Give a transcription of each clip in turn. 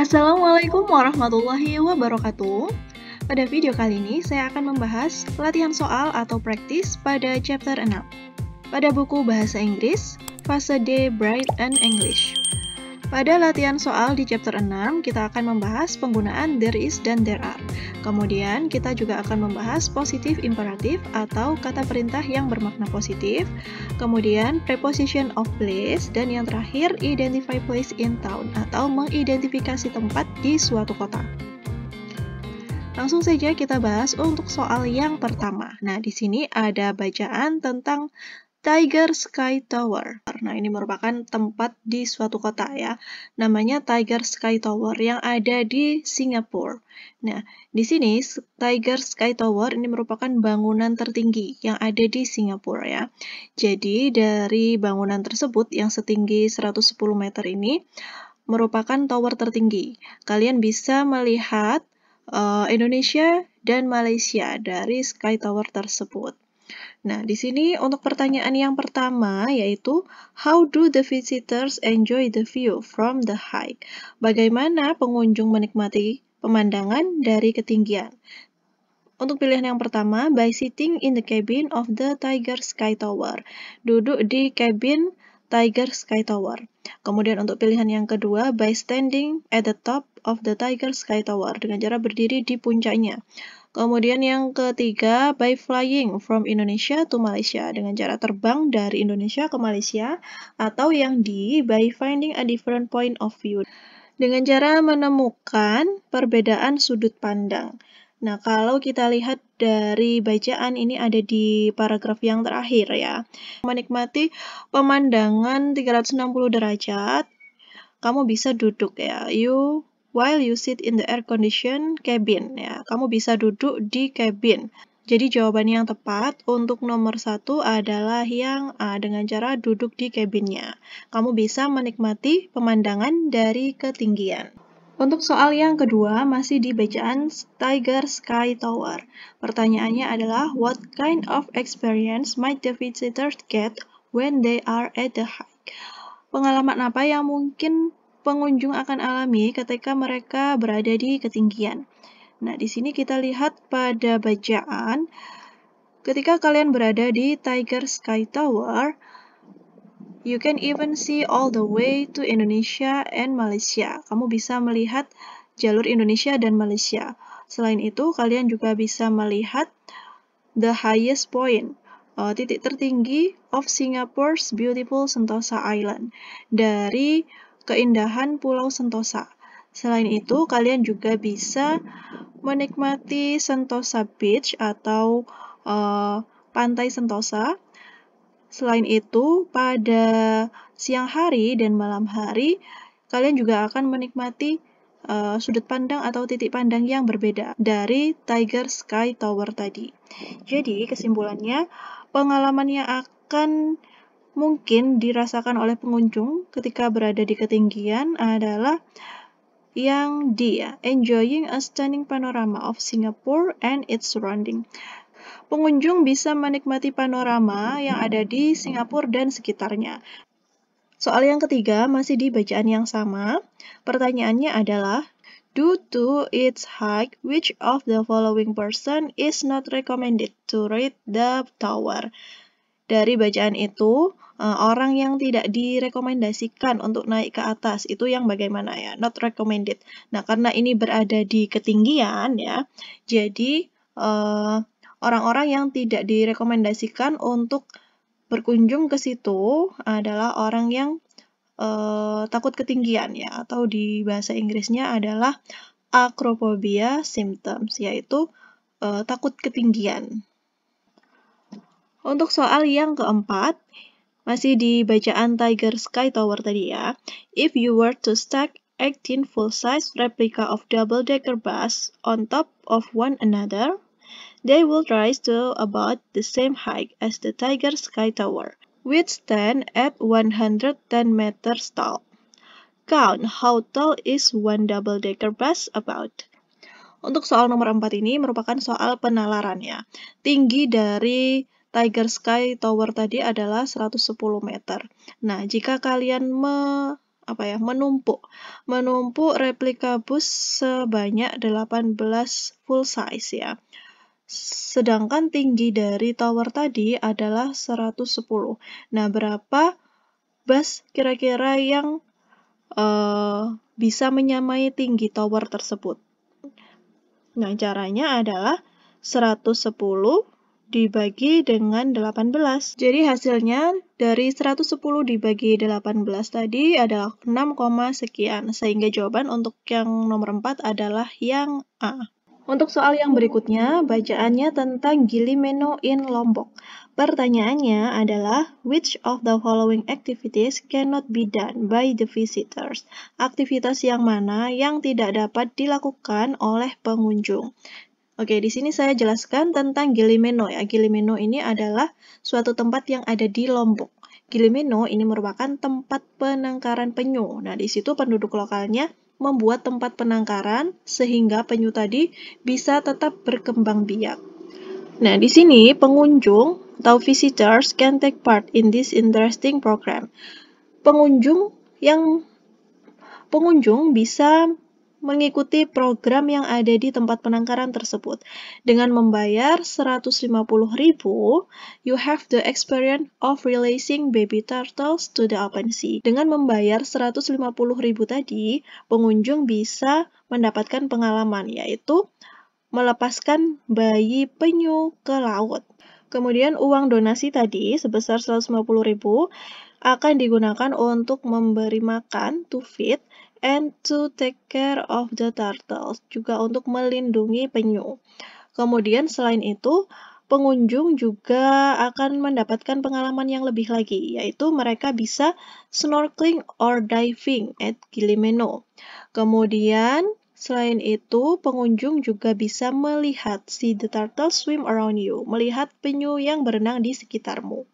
Assalamualaikum warahmatullahi wabarakatuh. Pada video kali ini, saya akan membahas latihan soal atau praktis pada chapter 6. Pada buku Bahasa Inggris, Fase D Bright and English. Pada latihan soal di chapter 6, kita akan membahas penggunaan there is dan there are. Kemudian, kita juga akan membahas positif imperatif atau kata perintah yang bermakna positif. Kemudian, preposition of place. Dan yang terakhir, identify place in town atau mengidentifikasi tempat di suatu kota. Langsung saja kita bahas untuk soal yang pertama. Nah, di sini ada bacaan tentang Tiger Sky Tower. Nah, ini merupakan tempat di suatu kota ya. Namanya Tiger Sky Tower yang ada di Singapura. Nah, di sini Tiger Sky Tower ini merupakan bangunan tertinggi yang ada di Singapura ya. Jadi, dari bangunan tersebut yang setinggi 110 meter ini merupakan tower tertinggi. Kalian bisa melihat Indonesia dan Malaysia dari Sky Tower tersebut. Nah, di sini untuk pertanyaan yang pertama yaitu how do the visitors enjoy the view from the height? Bagaimana pengunjung menikmati pemandangan dari ketinggian? Untuk pilihan yang pertama, by sitting in the cabin of the Tiger Sky Tower. Duduk di kabin Tiger Sky Tower. Kemudian untuk pilihan yang kedua, by standing at the top of the Tiger Sky Tower. Dengan cara berdiri di puncaknya. Kemudian yang ketiga, by flying from Indonesia to Malaysia, dengan cara terbang dari Indonesia ke Malaysia, atau yang by finding a different point of view, dengan cara menemukan perbedaan sudut pandang. Nah, kalau kita lihat dari bacaan ini ada di paragraf yang terakhir ya. Menikmati pemandangan 360 derajat, kamu bisa duduk ya. While you sit in the air-conditioned cabin, ya, kamu bisa duduk di kabin. Jadi jawaban yang tepat untuk nomor 1 adalah yang A, dengan cara duduk di kabinnya. Kamu bisa menikmati pemandangan dari ketinggian. Untuk soal yang kedua, masih di bacaan Tiger Sky Tower. Pertanyaannya adalah, what kind of experience might the visitors get when they are at the height? Pengalaman apa yang mungkin pengunjung akan alami ketika mereka berada di ketinggian. Nah, di sini kita lihat pada bacaan, ketika kalian berada di Tiger Sky Tower, you can even see all the way to Indonesia and Malaysia. Kamu bisa melihat jalur Indonesia dan Malaysia. Selain itu, kalian juga bisa melihat the highest point, titik tertinggi of Singapore's beautiful Sentosa Island, dari keindahan Pulau Sentosa. Selain itu, kalian juga bisa menikmati Sentosa Beach atau pantai Sentosa. Selain itu, pada siang hari dan malam hari, kalian juga akan menikmati sudut pandang atau titik pandang yang berbeda dari Tiger Sky Tower tadi. Jadi, kesimpulannya, pengalaman yang akan mungkin dirasakan oleh pengunjung ketika berada di ketinggian adalah yang D, enjoying a stunning panorama of Singapore and its surrounding. Pengunjung bisa menikmati panorama yang ada di Singapura dan sekitarnya. Soal yang ketiga masih di bacaan yang sama. Pertanyaannya adalah, due to its height, which of the following person is not recommended to reach the tower? Dari bacaan itu, orang yang tidak direkomendasikan untuk naik ke atas, itu yang bagaimana ya? Not recommended. Nah, karena ini berada di ketinggian ya, jadi orang-orang yang tidak direkomendasikan untuk berkunjung ke situ adalah orang yang takut ketinggian ya, atau di bahasa Inggrisnya adalah acrophobia symptoms, yaitu takut ketinggian. Untuk soal yang keempat, masih di bacaan Tiger Sky Tower tadi ya. If you were to stack 18 full-size replica of double-decker bus on top of one another, they will rise to about the same height as the Tiger Sky Tower, which stand at 110 meters tall. Count how tall is one double-decker bus about. Untuk soal nomor 4 ini merupakan soal penalaran ya. Tinggi dari Tiger Sky Tower tadi adalah 110 meter. Nah, jika kalian menumpuk replika bus sebanyak 18 full size ya. Sedangkan tinggi dari tower tadi adalah 110. Nah, berapa bus kira-kira yang bisa menyamai tinggi tower tersebut? Nah, caranya adalah 110 dibagi dengan 18. Jadi hasilnya dari 110 dibagi 18 tadi adalah 6, sekian. Sehingga jawaban untuk yang nomor 4 adalah yang A. Untuk soal yang berikutnya, bacaannya tentang Gili Meno in Lombok. Pertanyaannya adalah, which of the following activities cannot be done by the visitors? Aktivitas yang mana yang tidak dapat dilakukan oleh pengunjung? Oke, di sini saya jelaskan tentang Gili Meno ya. Gili Meno ini adalah suatu tempat yang ada di Lombok. Gili Meno ini merupakan tempat penangkaran penyu. Nah, di situ penduduk lokalnya membuat tempat penangkaran sehingga penyu tadi bisa tetap berkembang biak. Nah, di sini pengunjung atau visitors can take part in this interesting program. Pengunjung bisa mengikuti program yang ada di tempat penangkaran tersebut. Dengan membayar 150.000, you have the experience of releasing baby turtles to the open sea. Dengan membayar 150.000 tadi, pengunjung bisa mendapatkan pengalaman, yaitu melepaskan bayi penyu ke laut. Kemudian uang donasi tadi sebesar 150.000 akan digunakan untuk memberi makan, to feed, and to take care of the turtles, juga untuk melindungi penyu. Kemudian selain itu, pengunjung juga akan mendapatkan pengalaman yang lebih lagi, yaitu mereka bisa snorkeling or diving at Gili Meno. Kemudian selain itu, pengunjung juga bisa melihat see the turtles swim around you, melihat penyu yang berenang di sekitarmu.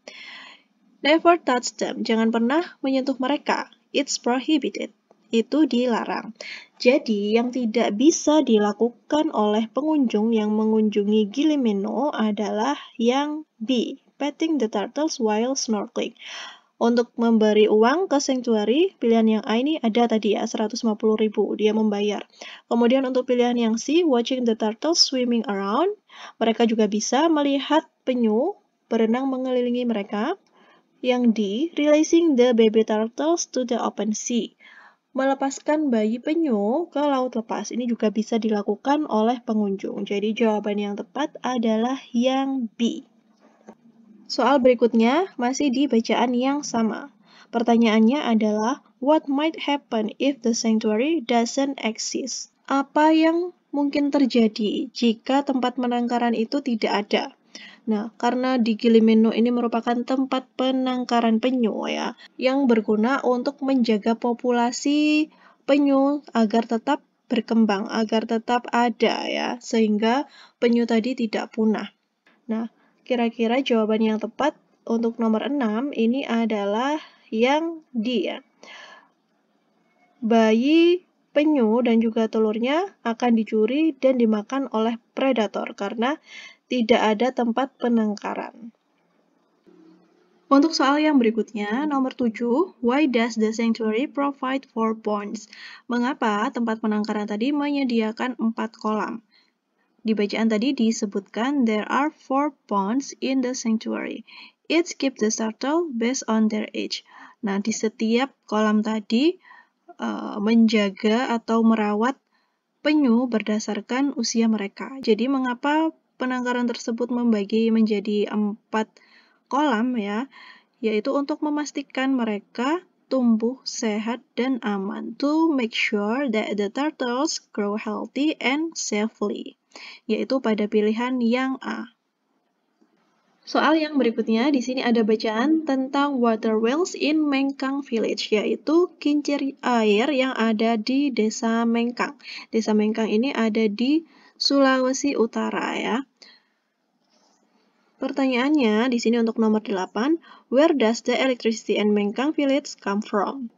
Never touch them, jangan pernah menyentuh mereka. It's prohibited, itu dilarang. Jadi, yang tidak bisa dilakukan oleh pengunjung yang mengunjungi Gili Meno adalah yang B, petting the turtles while snorkeling. Untuk memberi uang ke sanctuary, pilihan yang A ini ada tadi ya, 150.000, dia membayar. Kemudian untuk pilihan yang C, watching the turtles swimming around, mereka juga bisa melihat penyu berenang mengelilingi mereka. Yang D, releasing the baby turtles to the open sea, melepaskan bayi penyu ke laut lepas. Ini juga bisa dilakukan oleh pengunjung. Jadi jawaban yang tepat adalah yang B. Soal berikutnya masih di bacaan yang sama. Pertanyaannya adalah, what might happen if the sanctuary doesn't exist? Apa yang mungkin terjadi jika tempat penangkaran itu tidak ada? Nah, karena di Gili Meno ini merupakan tempat penangkaran penyu ya, yang berguna untuk menjaga populasi penyu agar tetap berkembang, agar tetap ada ya, sehingga penyu tadi tidak punah. Nah, kira-kira jawaban yang tepat untuk nomor 6 ini adalah yang D ya. Bayi penyu dan juga telurnya akan dicuri dan dimakan oleh predator karena tidak ada tempat penangkaran. Untuk soal yang berikutnya, nomor 7, why does the sanctuary provide 4 ponds? Mengapa tempat penangkaran tadi menyediakan 4 kolam? Di bacaan tadi disebutkan, there are 4 ponds in the sanctuary. Each keep the turtle based on their age. Nah, di setiap kolam tadi menjaga atau merawat penyu berdasarkan usia mereka. Jadi mengapa penangkaran tersebut membagi menjadi 4 kolam ya, yaitu untuk memastikan mereka tumbuh sehat dan aman, to make sure that the turtles grow healthy and safely, yaitu pada pilihan yang A. Soal yang berikutnya, di sini ada bacaan tentang water wheels in Mengkang Village, yaitu kincir air yang ada di Desa Mengkang. Desa Mengkang ini ada di Sulawesi Utara ya. Pertanyaannya di sini untuk nomor 8, where does the electricity in Mengkang Village come from?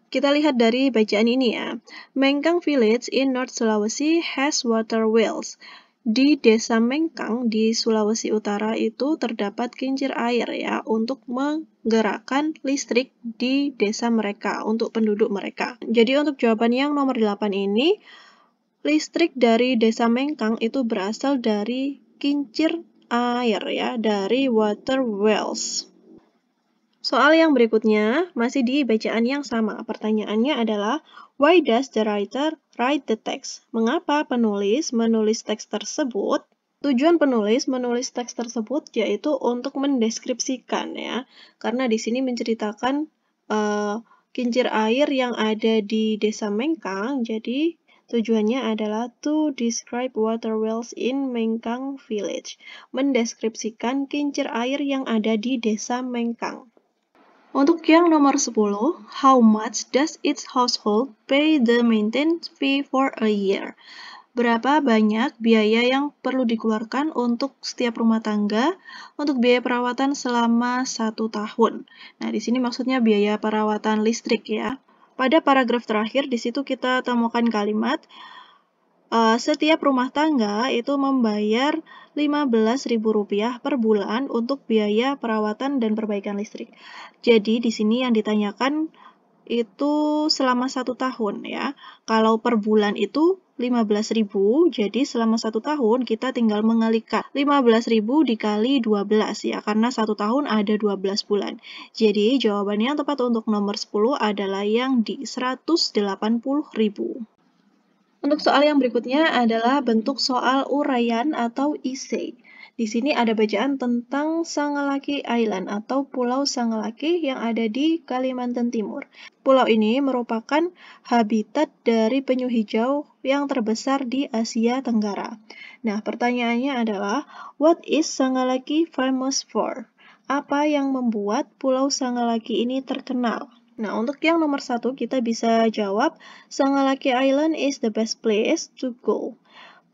Kita lihat dari bacaan ini ya. Mengkang Village in North Sulawesi has water wheels. Di Desa Mengkang di Sulawesi Utara itu terdapat kincir air ya untuk menggerakkan listrik di desa mereka untuk penduduk mereka. Jadi untuk jawaban yang nomor 8 ini, listrik dari Desa Mengkang itu berasal dari kincir air ya, dari water wells. Soal yang berikutnya masih di bacaan yang sama. Pertanyaannya adalah, why does the writer write the text? Mengapa penulis menulis teks tersebut? Tujuan penulis menulis teks tersebut yaitu untuk mendeskripsikan ya, karena di sini menceritakan kincir air yang ada di Desa Mengkang, jadi tujuannya adalah to describe water wells in Mengkang village, mendeskripsikan kincir air yang ada di Desa Mengkang. Untuk yang nomor 10, how much does each household pay the maintenance fee for a year? Berapa banyak biaya yang perlu dikeluarkan untuk setiap rumah tangga untuk biaya perawatan selama 1 tahun. Nah, di sini maksudnya biaya perawatan listrik ya. Pada paragraf terakhir, di situ kita temukan kalimat, setiap rumah tangga itu membayar Rp15.000 per bulan untuk biaya perawatan dan perbaikan listrik. Jadi di sini yang ditanyakan itu selama 1 tahun ya. Kalau per bulan itu 15.000, jadi selama 1 tahun kita tinggal mengalikan 15.000 dikali 12 ya, karena 1 tahun ada 12 bulan. Jadi jawabannya yang tepat untuk nomor 10 adalah yang di 180.000. Untuk soal yang berikutnya adalah bentuk soal uraian atau essay. Di sini ada bacaan tentang Sangalaki Island atau Pulau Sangalaki yang ada di Kalimantan Timur. Pulau ini merupakan habitat dari penyu hijau yang terbesar di Asia Tenggara. Nah, pertanyaannya adalah, what is Sangalaki famous for? Apa yang membuat Pulau Sangalaki ini terkenal? Nah, untuk yang nomor 1 kita bisa jawab, Sangalaki Island is the best place to go.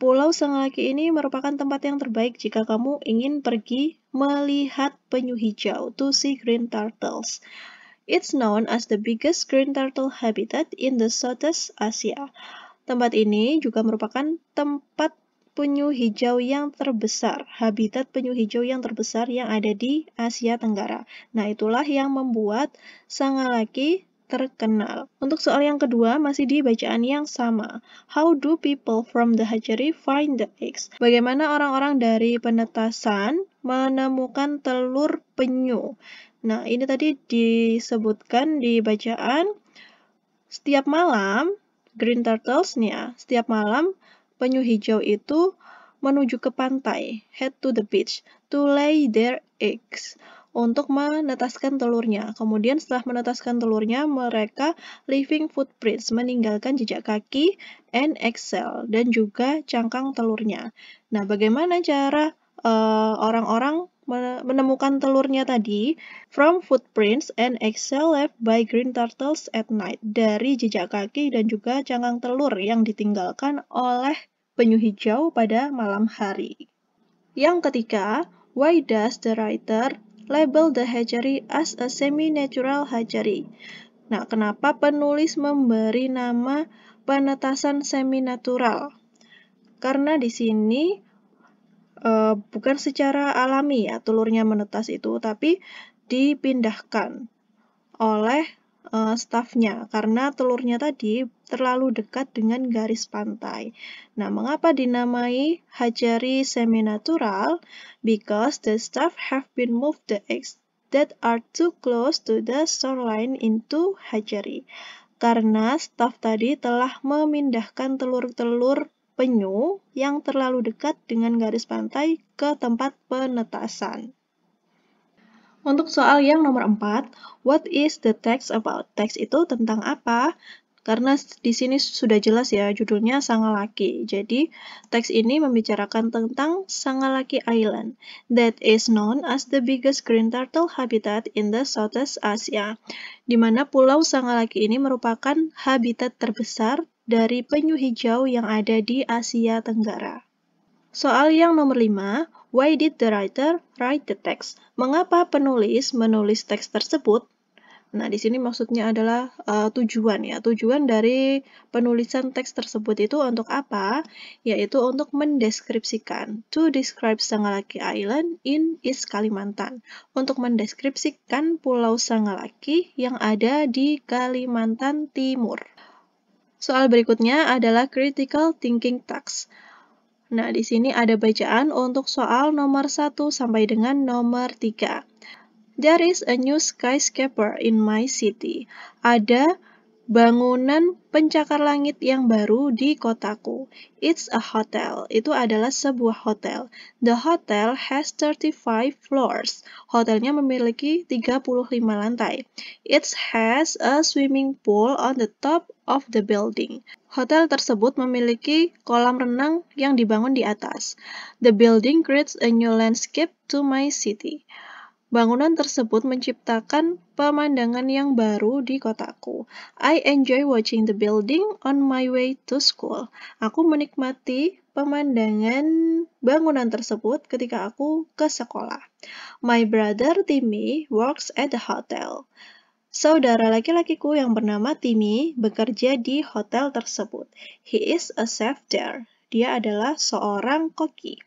Pulau Sangalaki ini merupakan tempat yang terbaik jika kamu ingin pergi melihat penyu hijau, to see green turtles. It's known as the biggest green turtle habitat in the Southeast Asia. Tempat ini juga merupakan tempat penyu hijau yang terbesar, habitat penyu hijau yang terbesar yang ada di Asia Tenggara. Nah, itulah yang membuat Sangalaki terkenal. Untuk soal yang kedua, masih di bacaan yang sama. How do people from the hatchery find the eggs? Bagaimana orang-orang dari penetasan menemukan telur penyu? Nah, ini tadi disebutkan di bacaan, setiap malam, green turtles nih ya, setiap malam penyu hijau itu menuju ke pantai, head to the beach, to lay their eggs, untuk menetaskan telurnya. Kemudian setelah menetaskan telurnya, mereka leaving footprints, meninggalkan jejak kaki, and egg shell, dan juga cangkang telurnya. Nah, bagaimana cara orang-orang menemukan telurnya tadi? From footprints and egg shell left by green turtles at night. Dari jejak kaki dan juga cangkang telur yang ditinggalkan oleh penyu hijau pada malam hari. Yang ketiga, why does the writer label the hatchery as a semi-natural hatchery? Nah, kenapa penulis memberi nama penetasan semi-natural? Karena di sini bukan secara alami ya telurnya menetas itu, tapi dipindahkan oleh stafnya karena telurnya tadi terlalu dekat dengan garis pantai. Nah, mengapa dinamai hatchery semi-natural? Because the staff have been moved the eggs that are too close to the shoreline into hatchery. Karena staf tadi telah memindahkan telur-telur penyu yang terlalu dekat dengan garis pantai ke tempat penetasan. Untuk soal yang nomor 4, what is the text about? Teks itu tentang apa? Karena di sini sudah jelas ya, judulnya Sangalaki. Jadi, teks ini membicarakan tentang Sangalaki Island, that is known as the biggest green turtle habitat in the Southeast Asia, di mana Pulau Sangalaki ini merupakan habitat terbesar dari penyu hijau yang ada di Asia Tenggara. Soal yang nomor 5, why did the writer write the text? Mengapa penulis menulis teks tersebut? Nah, di sini maksudnya adalah tujuan ya. Tujuan dari penulisan teks tersebut itu untuk apa? Yaitu untuk mendeskripsikan. To describe Sangalaki Island in East Kalimantan. Untuk mendeskripsikan Pulau Sangalaki yang ada di Kalimantan Timur. Soal berikutnya adalah critical thinking task. Nah, di sini ada bacaan untuk soal nomor 1 sampai dengan nomor 3. There is a new skyscraper in my city. Ada bangunan pencakar langit yang baru di kotaku. It's a hotel. Itu adalah sebuah hotel. The hotel has 35 floors. Hotelnya memiliki 35 lantai. It has a swimming pool on the top of the building. Hotel tersebut memiliki kolam renang yang dibangun di atas. The building creates a new landscape to my city. Bangunan tersebut menciptakan pemandangan yang baru di kotaku. I enjoy watching the building on my way to school. Aku menikmati pemandangan bangunan tersebut ketika aku ke sekolah. My brother Timmy works at the hotel. Saudara laki-lakiku yang bernama Timmy bekerja di hotel tersebut. He is a chef there. Dia adalah seorang koki.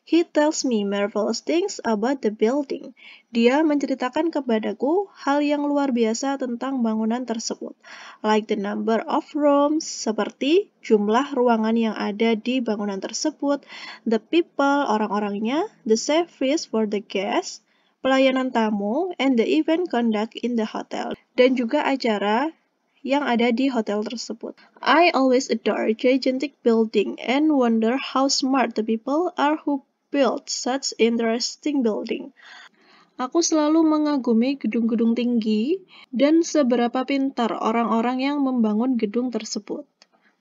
He tells me marvelous things about the building. Dia menceritakan kepadaku hal yang luar biasa tentang bangunan tersebut. Like the number of rooms, seperti jumlah ruangan yang ada di bangunan tersebut, the people, orang-orangnya, the service for the guests, pelayanan tamu, and the event conduct in the hotel. Dan juga acara yang ada di hotel tersebut. I always adore gigantic building and wonder how smart the people are who build such interesting building. Aku selalu mengagumi gedung-gedung tinggi dan seberapa pintar orang-orang yang membangun gedung tersebut.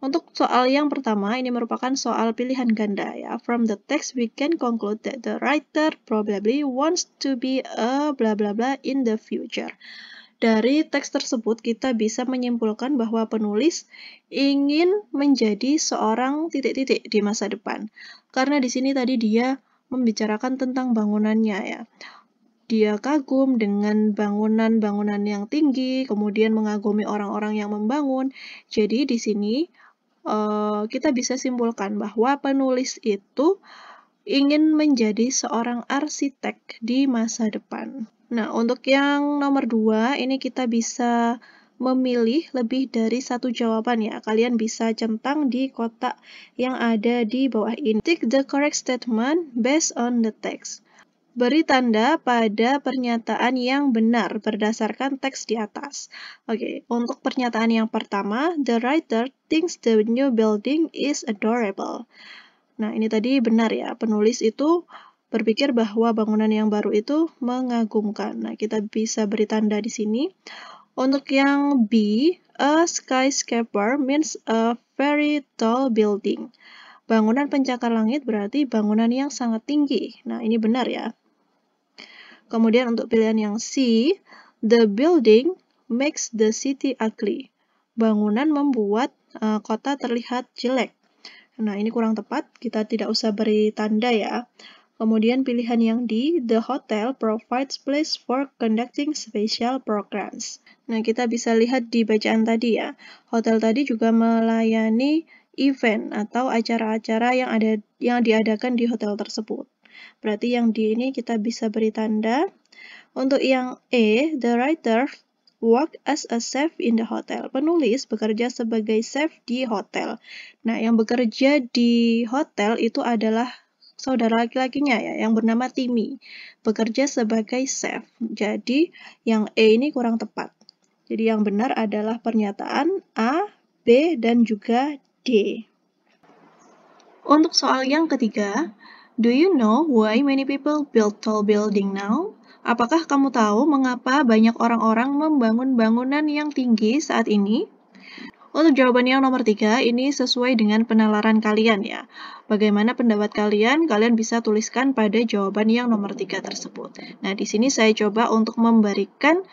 Untuk soal yang pertama, ini merupakan soal pilihan ganda ya. From the text we can conclude that the writer probably wants to be a blah blah blah in the future. Dari teks tersebut kita bisa menyimpulkan bahwa penulis ingin menjadi seorang titik-titik di masa depan. Karena di sini tadi dia membicarakan tentang bangunannya ya. Dia kagum dengan bangunan-bangunan yang tinggi, kemudian mengagumi orang-orang yang membangun. Jadi di sini kita bisa simpulkan bahwa penulis itu ingin menjadi seorang arsitek di masa depan. Nah, untuk yang nomor 2, ini kita bisa memilih lebih dari satu jawaban ya. Kalian bisa centang di kotak yang ada di bawah ini. Tick the correct statement based on the text. Beri tanda pada pernyataan yang benar berdasarkan teks di atas. Oke, untuk pernyataan yang pertama, the writer thinks the new building is adorable. Nah, ini tadi benar ya, penulis itu berpikir bahwa bangunan yang baru itu mengagumkan. Nah, kita bisa beri tanda di sini. Untuk yang B, a skyscraper means a very tall building. Bangunan pencakar langit berarti bangunan yang sangat tinggi. Nah, ini benar ya. Kemudian untuk pilihan yang C, the building makes the city ugly. Bangunan membuat kota terlihat jelek. Nah, ini kurang tepat, kita tidak usah beri tanda ya. Kemudian pilihan yang D, the hotel provides place for conducting special programs. Nah, kita bisa lihat di bacaan tadi ya. Hotel tadi juga melayani event atau acara-acara yang diadakan di hotel tersebut. Berarti yang D ini kita bisa beri tanda. Untuk yang E, the writer work as a chef in the hotel. Penulis bekerja sebagai chef di hotel. Nah, yang bekerja di hotel itu adalah saudara laki-lakinya ya, yang bernama Timmy. Bekerja sebagai chef. Jadi, yang E ini kurang tepat. Jadi, yang benar adalah pernyataan A, B, dan juga D. Untuk soal yang ketiga, do you know why many people build tall building now? Apakah kamu tahu mengapa banyak orang-orang membangun bangunan yang tinggi saat ini? Untuk jawaban yang nomor 3, ini sesuai dengan penalaran kalian ya. Bagaimana pendapat kalian? Kalian bisa tuliskan pada jawaban yang nomor 3 tersebut. Nah, di sini saya coba untuk memberikan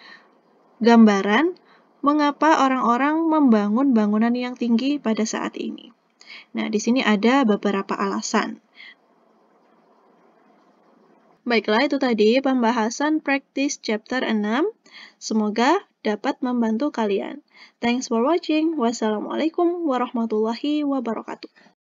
gambaran mengapa orang-orang membangun bangunan yang tinggi pada saat ini. Nah, di sini ada beberapa alasan. Baiklah, itu tadi pembahasan practice chapter 6. Semoga dapat membantu kalian. Thanks for watching. Wassalamualaikum warahmatullahi wabarakatuh.